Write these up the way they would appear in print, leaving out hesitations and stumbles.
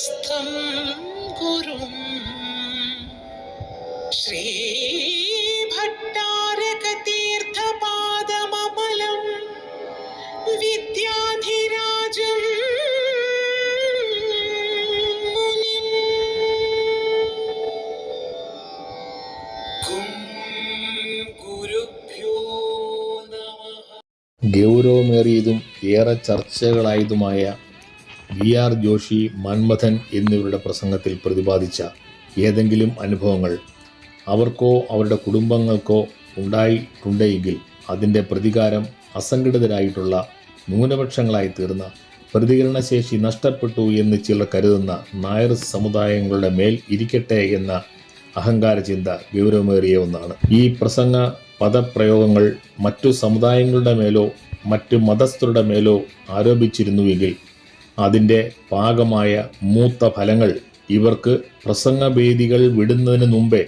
ദേവസ്ഥം ഗുരും ശ്രീഭട്ടാരകതീർത്ഥപാദമമലം വിദ്യാധിരാജം മുനിം ഗുരുഭ്യോ നമഃ. ഗൗരവമേറിയതും ഏറെ ചർച്ചകളായതുമായ വി.ആർ. ജോഷി, മന്മഥൻ എന്നിവരുടെ പ്രസംഗത്തിൽ പ്രതിപാദിച്ച ഏതെങ്കിലും അനുഭവങ്ങൾ അവർക്കോ അവരുടെ കുടുംബങ്ങൾക്കോ ഉണ്ടായിട്ടുണ്ടെങ്കിൽ അതിൻ്റെ പ്രതികാരം അസംഘടിതരായിട്ടുള്ള ന്യൂനപക്ഷങ്ങളായി തീർന്ന പ്രതികരണശേഷി നഷ്ടപ്പെട്ടു എന്ന് ചിലർ കരുതുന്ന നായർ സമുദായങ്ങളുടെ മേൽ ഇരിക്കട്ടെ എന്ന അഹങ്കാര ചിന്ത ഗൗരവമേറിയ ഒന്നാണ്. ഈ പ്രസംഗ പദപ്രയോഗങ്ങൾ മറ്റു സമുദായങ്ങളുടെ മേലോ മറ്റു മതസ്ഥരുടെ മേലോ ആരോപിച്ചിരുന്നുവെങ്കിൽ അതിൻ്റെ പാകമായ മൂത്ത ഫലങ്ങൾ ഇവർക്ക് പ്രസംഗവേദികൾ വിടുന്നതിന് മുമ്പേ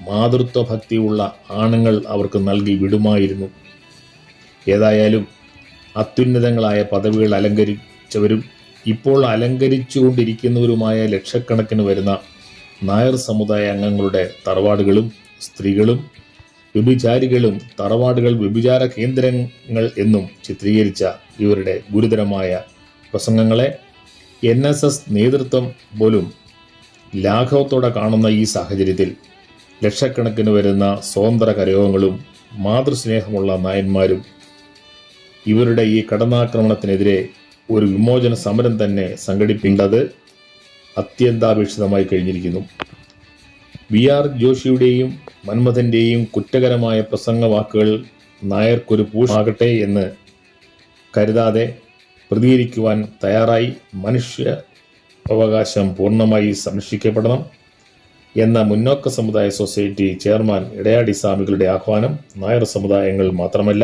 മാതൃത്വ ഭക്തിയുള്ള ആണുങ്ങൾ അവർക്ക് നൽകി വിടുമായിരുന്നു. ഏതായാലും അത്യുന്നതങ്ങളായ പദവികൾ അലങ്കരിച്ചവരും ഇപ്പോൾ അലങ്കരിച്ചുകൊണ്ടിരിക്കുന്നവരുമായ ലക്ഷക്കണക്കിന് വരുന്ന നായർ സമുദായ അംഗങ്ങളുടെ തറവാടുകളും സ്ത്രീകളും വ്യഭിചാരികളും തറവാടുകൾ വ്യഭിചാര കേന്ദ്രങ്ങൾ എന്നും ചിത്രീകരിച്ച ഇവരുടെ ഗുരുതരമായ പ്രസംഗങ്ങളെ NSS നേതൃത്വം പോലും ലാഘവത്തോടെ കാണുന്ന ഈ സാഹചര്യത്തിൽ ലക്ഷക്കണക്കിന് വരുന്ന സ്വതന്ത്ര കരയോഗങ്ങളും മാതൃസ്നേഹമുള്ള നായന്മാരും ഇവരുടെ ഈ കടന്നാക്രമണത്തിനെതിരെ ഒരു വിമോചന സമരം തന്നെ സംഘടിപ്പിക്കേണ്ടത് അത്യന്താപേക്ഷിതമായി കഴിഞ്ഞിരിക്കുന്നു. വി.ആർ. ജോഷിയുടെയും മന്മഥൻ്റെയും കുറ്റകരമായ പ്രസംഗ വാക്കുകൾ നായർക്കൊരു പൂഷാകട്ടെ എന്ന് കരുതാതെ പ്രതികരിക്കുവാൻ തയ്യാറായി മനുഷ്യ അവകാശം പൂർണ്ണമായി സംരക്ഷിക്കപ്പെടണം എന്ന മുന്നോക്ക സമുദായ സൊസൈറ്റി ചെയർമാൻ ഇടയാടി സ്വാമികളുടെ ആഹ്വാനം നായർ സമുദായങ്ങൾ മാത്രമല്ല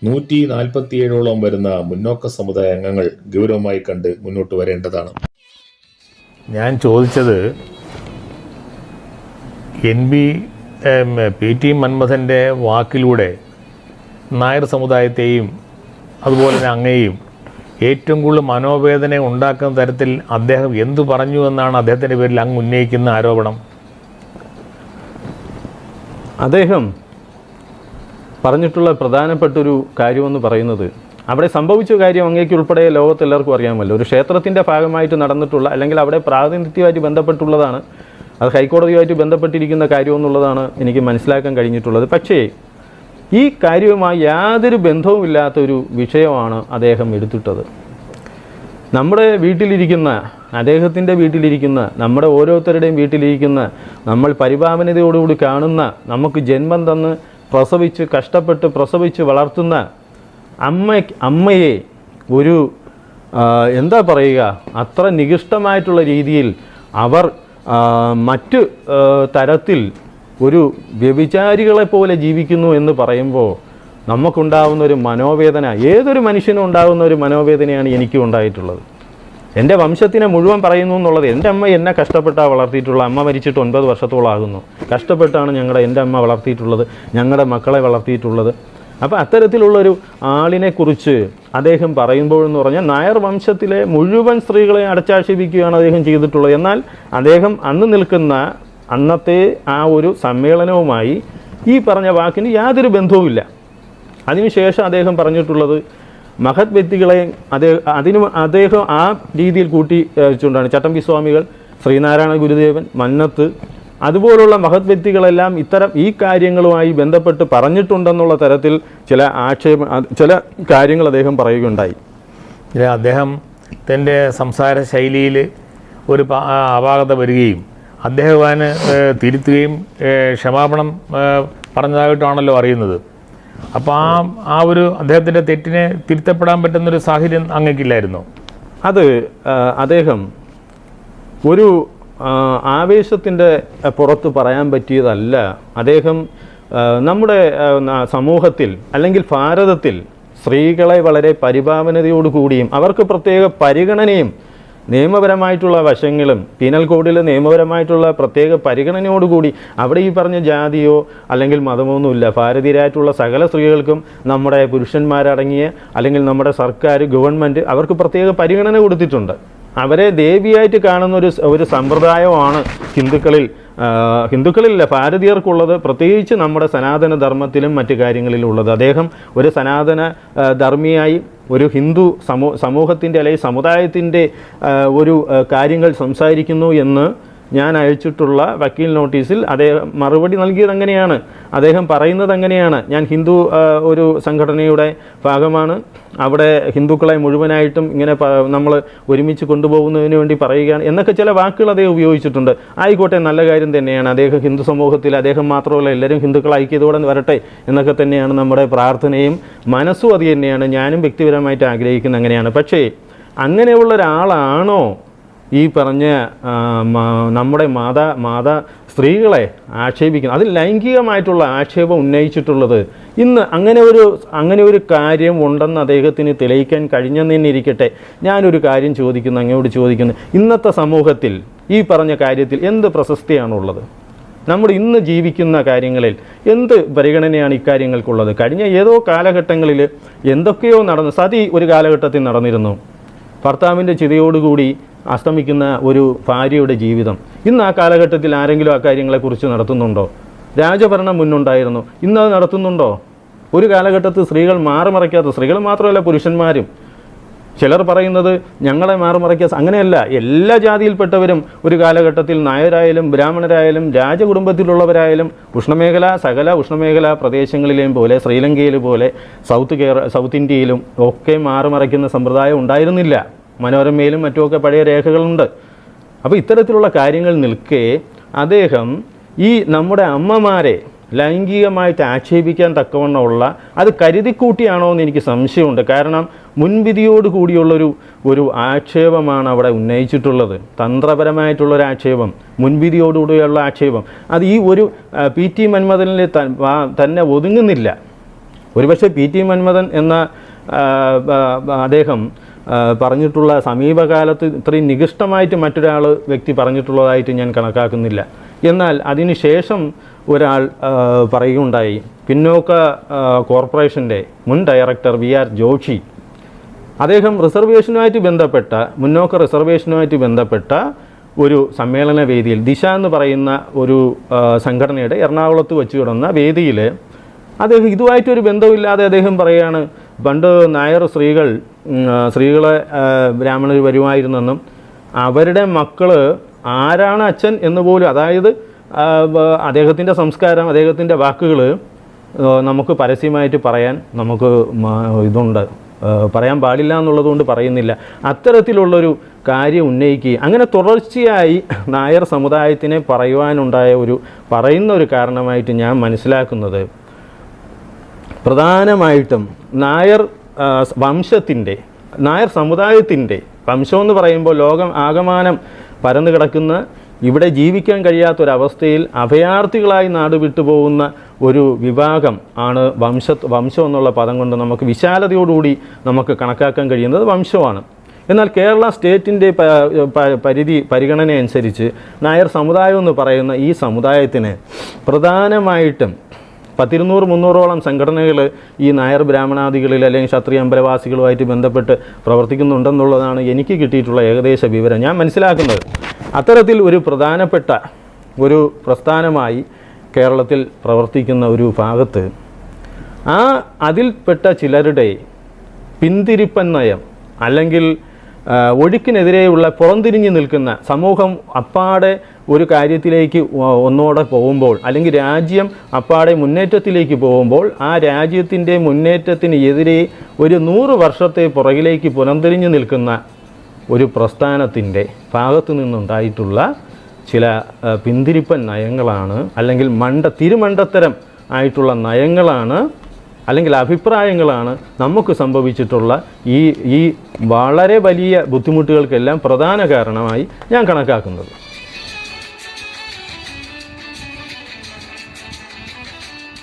147ഓളം വരുന്ന മുന്നോക്ക സമുദായ അംഗങ്ങൾ ഗൗരവമായി കണ്ട് മുന്നോട്ട് വരേണ്ടതാണ്. ഞാൻ ചോദിച്ചത് പി ടി മന്മഥൻ്റെ വാക്കിലൂടെ നായർ സമുദായത്തെയും അതുപോലെ തന്നെ അങ്ങയെയും ഏറ്റവും കൂടുതൽ മനോവേദന ഉണ്ടാക്കുന്ന തരത്തിൽ അദ്ദേഹം എന്തു പറഞ്ഞു എന്നാണ് അദ്ദേഹത്തിൻ്റെ പേരിൽ അങ്ങ് ഉന്നയിക്കുന്ന ആരോപണം. അദ്ദേഹം പറഞ്ഞിട്ടുള്ള പ്രധാനപ്പെട്ടൊരു കാര്യമെന്ന് പറയുന്നത് അവിടെ സംഭവിച്ച കാര്യം അങ്ങേക്ക് ഉൾപ്പെടെ ലോകത്തെല്ലാവർക്കും അറിയാമല്ലോ. ഒരു ക്ഷേത്രത്തിൻ്റെ ഭാഗമായിട്ട് നടന്നിട്ടുള്ള അല്ലെങ്കിൽ അവിടെ പ്രാതിനിധ്യമായിട്ട് ബന്ധപ്പെട്ടുള്ളതാണ്, അത് ഹൈക്കോടതിയുമായിട്ട് ബന്ധപ്പെട്ടിരിക്കുന്ന കാര്യമെന്നുള്ളതാണ് എനിക്ക് മനസ്സിലാക്കാൻ കഴിഞ്ഞിട്ടുള്ളത്. പക്ഷേ ഈ കാര്യവുമായി യാതൊരു ബന്ധവുമില്ലാത്തൊരു വിഷയമാണ് അദ്ദേഹം എടുത്തിട്ടത്. നമ്മുടെ വീട്ടിലിരിക്കുന്ന, അദ്ദേഹത്തിൻ്റെ വീട്ടിലിരിക്കുന്ന, നമ്മുടെ ഓരോരുത്തരുടെയും വീട്ടിലിരിക്കുന്ന, നമ്മൾ പരിപാവനതയോടുകൂടി കാണുന്ന, നമുക്ക് ജന്മം തന്ന് പ്രസവിച്ച് കഷ്ടപ്പെട്ട് പ്രസവിച്ച് വളർത്തുന്ന അമ്മയെ ഒരു എന്താ പറയുക, അത്ര നികൃഷ്ടമായിട്ടുള്ള രീതിയിൽ അവർ മറ്റ് തരത്തിൽ ഒരു വ്യഭിചാരികളെ പോലെ ജീവിക്കുന്നു എന്ന് പറയുമ്പോൾ നമുക്കുണ്ടാകുന്ന ഒരു മനോവേദന, ഏതൊരു മനുഷ്യനും ഉണ്ടാകുന്ന ഒരു മനോവേദനയാണ് എനിക്കും ഉണ്ടായിട്ടുള്ളത്. എൻ്റെ വംശത്തിനെ മുഴുവൻ പറയുന്നു എന്നുള്ളത്, എൻ്റെ അമ്മ എന്നെ കഷ്ടപ്പെട്ടാണ് വളർത്തിയിട്ടുള്ള, അമ്മ മരിച്ചിട്ട് 9 വർഷത്തോളം ആകുന്നു. കഷ്ടപ്പെട്ടാണ് എൻ്റെ അമ്മ വളർത്തിയിട്ടുള്ളത്, ഞങ്ങളുടെ മക്കളെ വളർത്തിയിട്ടുള്ളത്. അപ്പോൾ അത്തരത്തിലുള്ളൊരു ആളിനെക്കുറിച്ച് അദ്ദേഹം പറയുമ്പോഴെന്ന് പറഞ്ഞാൽ നായർ വംശത്തിലെ മുഴുവൻ സ്ത്രീകളെ അടച്ചാക്ഷേപിക്കുകയാണ് അദ്ദേഹം ചെയ്തിട്ടുള്ളത്. എന്നാൽ അദ്ദേഹം അന്ന് നിൽക്കുന്ന അന്നത്തെ ആ ഒരു സമ്മേളനവുമായി ഈ പറഞ്ഞ വാക്കിന് യാതൊരു ബന്ധവുമില്ല. അതിനുശേഷം അദ്ദേഹം പറഞ്ഞിട്ടുള്ളത് മഹത് വ്യക്തികളെ അദ്ദേഹം ആ രീതിയിൽ കൂട്ടി വെച്ചുകൊണ്ടാണ് ചട്ടമ്പി സ്വാമികൾ, ശ്രീനാരായണ ഗുരുദേവൻ, മന്നത്ത്, അതുപോലുള്ള മഹത് വ്യക്തികളെല്ലാം ഇത്തരം ഈ കാര്യങ്ങളുമായി ബന്ധപ്പെട്ട് പറഞ്ഞിട്ടുണ്ടെന്നുള്ള തരത്തിൽ ചില കാര്യങ്ങൾ അദ്ദേഹം പറയുകയുണ്ടായി. അദ്ദേഹം തൻ്റെ സംസാര ശൈലിയിൽ ഒരു അപാകത വരികയും അദ്ദേഹം തിരുത്തുകയും ക്ഷമാപണം പറഞ്ഞതായിട്ടാണല്ലോ അറിയുന്നത്. അപ്പോൾ ആ ഒരു അദ്ദേഹത്തിൻ്റെ തെറ്റിനെ തിരുത്തപ്പെടാൻ പറ്റുന്നൊരു സാഹചര്യം അങ്ങേക്കില്ലായിരുന്നോ? അത് അദ്ദേഹം ഒരു ആവേശത്തിൻ്റെ പുറത്ത് പറയാൻ പറ്റിയതല്ല. അദ്ദേഹം നമ്മുടെ സമൂഹത്തിൽ അല്ലെങ്കിൽ ഭാരതത്തിൽ സ്ത്രീകളെ വളരെ പരിപാവനതയോടുകൂടിയും അവർക്ക് പ്രത്യേക പരിഗണനയും നിയമപരമായിട്ടുള്ള വശങ്ങളും പീനൽ കോഡിൽ നിയമപരമായിട്ടുള്ള പ്രത്യേക പരിഗണനയോടുകൂടി അവിടെ ഈ പറഞ്ഞ ജാതിയോ അല്ലെങ്കിൽ മതമൊന്നുമില്ല. ഭാരതീയരായിട്ടുള്ള സകല സ്ത്രീകൾക്കും നമ്മുടെ പുരുഷന്മാരടങ്ങിയ അല്ലെങ്കിൽ നമ്മുടെ സർക്കാർ ഗവൺമെൻറ് അവർക്ക് പ്രത്യേക പരിഗണന കൊടുത്തിട്ടുണ്ട്. അവരെ ദേവിയായിട്ട് കാണുന്ന ഒരു സമ്പ്രദായമാണ് ഹിന്ദുക്കളില്ല ഭാരതീയർക്കുള്ളത്, പ്രത്യേകിച്ച് നമ്മുടെ സനാതന ധർമ്മത്തിലും മറ്റു കാര്യങ്ങളിലും ഉള്ളത്. അദ്ദേഹം ഒരു സനാതന ധർമ്മിയായി ഒരു ഹിന്ദു സമൂഹത്തിൻ്റെ അല്ലെങ്കിൽ സമുദായത്തിൻ്റെ ഒരു കാര്യങ്ങൾ സംസാരിക്കുന്നു എന്ന് ഞാൻ അയച്ചിട്ടുള്ള വക്കീൽ നോട്ടീസിൽ അദ്ദേഹം മറുപടി നൽകിയത് അങ്ങനെയാണ്. അദ്ദേഹം പറയുന്നത് അങ്ങനെയാണ്, ഞാൻ ഹിന്ദു ഒരു സംഘടനയുടെ ഭാഗമാണ്, അവിടെ ഹിന്ദുക്കളെ മുഴുവനായിട്ടും ഇങ്ങനെ നമ്മൾ ഒരുമിച്ച് കൊണ്ടുപോകുന്നതിന് വേണ്ടി പറയുകയാണ് എന്നൊക്കെ ചില വാക്കുകൾ അദ്ദേഹം ഉപയോഗിച്ചിട്ടുണ്ട്. ആയിക്കോട്ടെ, നല്ല കാര്യം തന്നെയാണ്. അദ്ദേഹം ഹിന്ദു സമൂഹത്തിൽ അദ്ദേഹം മാത്രമല്ല എല്ലാവരും ഹിന്ദുക്കൾ ഐക്യതയോടെ വരട്ടെ എന്നൊക്കെ തന്നെയാണ് നമ്മുടെ പ്രാർത്ഥനയും മനസ്സും അത് തന്നെയാണ്. ഞാനും വ്യക്തിപരമായിട്ട് ആഗ്രഹിക്കുന്നത് അങ്ങനെയാണ്. പക്ഷേ അങ്ങനെയുള്ള ഒരാളാണോ ഈ പറഞ്ഞ നമ്മുടെ മാതാ സ്ത്രീകളെ ആക്ഷേപിക്കുന്നത്? അതിൽ ലൈംഗികമായിട്ടുള്ള ആക്ഷേപം ഉന്നയിച്ചിട്ടുള്ളത് ഇന്ന് അങ്ങനെ ഒരു കാര്യം ഉണ്ടെന്ന് അദ്ദേഹത്തിന് തെളിയിക്കാൻ കഴിഞ്ഞെന്നിരിക്കട്ടെ. ഞാനൊരു കാര്യം അങ്ങോട്ട് ചോദിക്കുന്നു, ഇന്നത്തെ സമൂഹത്തിൽ ഈ പറഞ്ഞ കാര്യത്തിൽ എന്ത് പ്രശസ്തിയാണുള്ളത്? നമ്മൾ ഇന്ന് ജീവിക്കുന്ന കാര്യങ്ങളിൽ എന്ത് പരിഗണനയാണ് ഇക്കാര്യങ്ങൾക്കുള്ളത്? കഴിഞ്ഞ ഏതോ കാലഘട്ടങ്ങളിൽ എന്തൊക്കെയോ സതി ഒരു കാലഘട്ടത്തിൽ നടന്നിരുന്നു. ഭർത്താവിൻ്റെ ചിതയോടുകൂടി അസ്തമിക്കുന്ന ഒരു ഭാര്യയുടെ ജീവിതം. ഇന്ന് ആ കാലഘട്ടത്തിൽ ആരെങ്കിലും ആ കാര്യങ്ങളെക്കുറിച്ച് നടത്തുന്നുണ്ടോ? രാജഭരണം മുന്നുണ്ടായിരുന്നു, ഇന്നത് നടത്തുന്നുണ്ടോ? ഒരു കാലഘട്ടത്തിൽ സ്ത്രീകൾ മാറുമറയ്ക്കാത്ത, സ്ത്രീകൾ മാത്രമല്ല പുരുഷന്മാരും. ചിലർ പറയുന്നത് ഞങ്ങളെ മാറുമറയ്ക്കാത്ത, അങ്ങനെയല്ല. എല്ലാ ജാതിയിൽപ്പെട്ടവരും ഒരു കാലഘട്ടത്തിൽ നായരായാലും ബ്രാഹ്മണരായാലും രാജകുടുംബത്തിലുള്ളവരായാലും സകല ഉഷ്ണമേഖല പ്രദേശങ്ങളിലെയും പോലെ ശ്രീലങ്കയിൽ പോലെ സൗത്ത് ഇന്ത്യയിലും ഒക്കെ മാറുമറയ്ക്കുന്ന സമ്പ്രദായം ഉണ്ടായിരുന്നില്ല. മനോരമയിലും മറ്റുമൊക്കെ പഴയ രേഖകളുണ്ട്. അപ്പോൾ ഇത്തരത്തിലുള്ള കാര്യങ്ങൾ നിൽക്കെ അദ്ദേഹം ഈ നമ്മുടെ അമ്മമാരെ ലൈംഗികമായിട്ട് ആക്ഷേപിക്കാൻ തക്കവണ്ണമുള്ള അത് കരുതിക്കൂട്ടിയാണോ എന്ന് എനിക്ക് സംശയമുണ്ട്. കാരണം മുൻവിധിയോട് കൂടിയുള്ളൊരു ആക്ഷേപമാണ് അവിടെ ഉന്നയിച്ചിട്ടുള്ളത്. തന്ത്രപരമായിട്ടുള്ളൊരു ആക്ഷേപം, മുൻവിധിയോടുകൂടിയുള്ള ആക്ഷേപം. അത് ഈ ഒരു PT മന്മഥനിൽ തന്നെ ഒതുങ്ങുന്നില്ല. ഒരുപക്ഷെ PT മന്മഥൻ എന്ന അദ്ദേഹം പറഞ്ഞിട്ടുള്ള സമീപകാലത്ത് ഇത്രയും നികൃഷ്ടമായിട്ട് മറ്റൊരാൾ വ്യക്തി പറഞ്ഞിട്ടുള്ളതായിട്ട് ഞാൻ കണക്കാക്കുന്നില്ല. എന്നാൽ അതിനുശേഷം ഒരാൾ പറയുകയുണ്ടായി, പിന്നോക്ക കോർപ്പറേഷൻ്റെ മുൻ ഡയറക്ടർ VR ജോഷി. അദ്ദേഹം മുന്നോക്ക റിസർവേഷനുമായിട്ട് ബന്ധപ്പെട്ട ഒരു സമ്മേളന വേദിയിൽ, ദിശ എന്ന് പറയുന്ന ഒരു സംഘടനയുടെ എറണാകുളത്ത് വെച്ച് കിടന്ന വേദിയിൽ അദ്ദേഹം ഇതുമായിട്ടൊരു ബന്ധമില്ലാതെ അദ്ദേഹം പറയുകയാണ്, പണ്ട് നായർ സ്ത്രീകളെ ബ്രാഹ്മണർ വരുമായിരുന്നെന്നും അവരുടെ മക്കൾ ആരാണ് അച്ഛൻ എന്ന് പോലും, അതായത് അദ്ദേഹത്തിൻ്റെ സംസ്കാരം, അദ്ദേഹത്തിൻ്റെ വാക്കുകൾ നമുക്ക് പരസ്യമായിട്ട് പറയാൻ പറയാൻ പാടില്ല എന്നുള്ളതുകൊണ്ട് പറയുന്നില്ല. അത്തരത്തിലുള്ളൊരു കാര്യം ഉന്നയിക്കുകയും അങ്ങനെ തുടർച്ചയായി നായർ സമുദായത്തിനെ പറയുന്ന ഒരു കാരണമായിട്ട് ഞാൻ മനസ്സിലാക്കുന്നത്, പ്രധാനമായിട്ടും നായർ സമുദായത്തിൻ്റെ വംശമെന്ന് പറയുമ്പോൾ ലോകം ആകമാനം പരന്നു കിടക്കുന്ന, ഇവിടെ ജീവിക്കാൻ കഴിയാത്തൊരവസ്ഥയിൽ അഭയാർത്ഥികളായി നാട് വിട്ടുപോകുന്ന ഒരു വിഭാഗം ആണ് വംശം എന്നുള്ള പദം കൊണ്ട് നമുക്ക് വിശാലതയോടുകൂടി നമുക്ക് കണക്കാക്കാൻ കഴിയുന്നത് വംശമാണ്. എന്നാൽ കേരള സ്റ്റേറ്റിൻ്റെ പരിഗണന അനുസരിച്ച് നായർ സമുദായം എന്ന് പറയുന്ന ഈ സമുദായത്തിന് പ്രധാനമായിട്ടും 200-300ഓളം സംഘടനകൾ ഈ നായർ ബ്രാഹ്മണാദികളിൽ അല്ലെങ്കിൽ ക്ഷത്രിയ അമ്പലവാസികളുമായിട്ട് ബന്ധപ്പെട്ട് പ്രവർത്തിക്കുന്നുണ്ടെന്നുള്ളതാണ് എനിക്ക് കിട്ടിയിട്ടുള്ള ഏകദേശ വിവരം. ഞാൻ മനസ്സിലാക്കുന്നത് അത്തരത്തിൽ ഒരു പ്രധാനപ്പെട്ട ഒരു പ്രസ്ഥാനമായി കേരളത്തിൽ പ്രവർത്തിക്കുന്ന ഒരു ഭാഗത്ത് അതിൽപ്പെട്ട ചിലരുടെ പിന്തിരിപ്പൻ നയം അല്ലെങ്കിൽ ഒഴുക്കിനെതിരെയുള്ള പുറംതിരിഞ്ഞു നിൽക്കുന്ന സമൂഹം അപ്പാടെ ഒരു കാര്യത്തിലേക്ക് ഒന്നോടെ പോകുമ്പോൾ, അല്ലെങ്കിൽ രാജ്യം അപ്പാടെ മുന്നേറ്റത്തിലേക്ക് പോകുമ്പോൾ, ആ രാജ്യത്തിൻ്റെ മുന്നേറ്റത്തിന് എതിരെ ഒരു 100 വർഷത്തെ പുറകിലേക്ക് പുറംതിരിഞ്ഞു നിൽക്കുന്ന ഒരു പ്രസ്ഥാനത്തിൻ്റെ ഭാഗത്തു നിന്നുണ്ടായിട്ടുള്ള ചില പിന്തിരിപ്പൻ നയങ്ങളാണ്, അല്ലെങ്കിൽ തിരുമണ്ടത്തരം ആയിട്ടുള്ള നയങ്ങളാണ്, അല്ലെങ്കിൽ അഭിപ്രായങ്ങളാണ് നമുക്ക് സംഭവിച്ചിട്ടുള്ള ഈ വളരെ വലിയ ബുദ്ധിമുട്ടുകൾക്കെല്ലാം പ്രധാന കാരണമായി ഞാൻ കണക്കാക്കുന്നത്.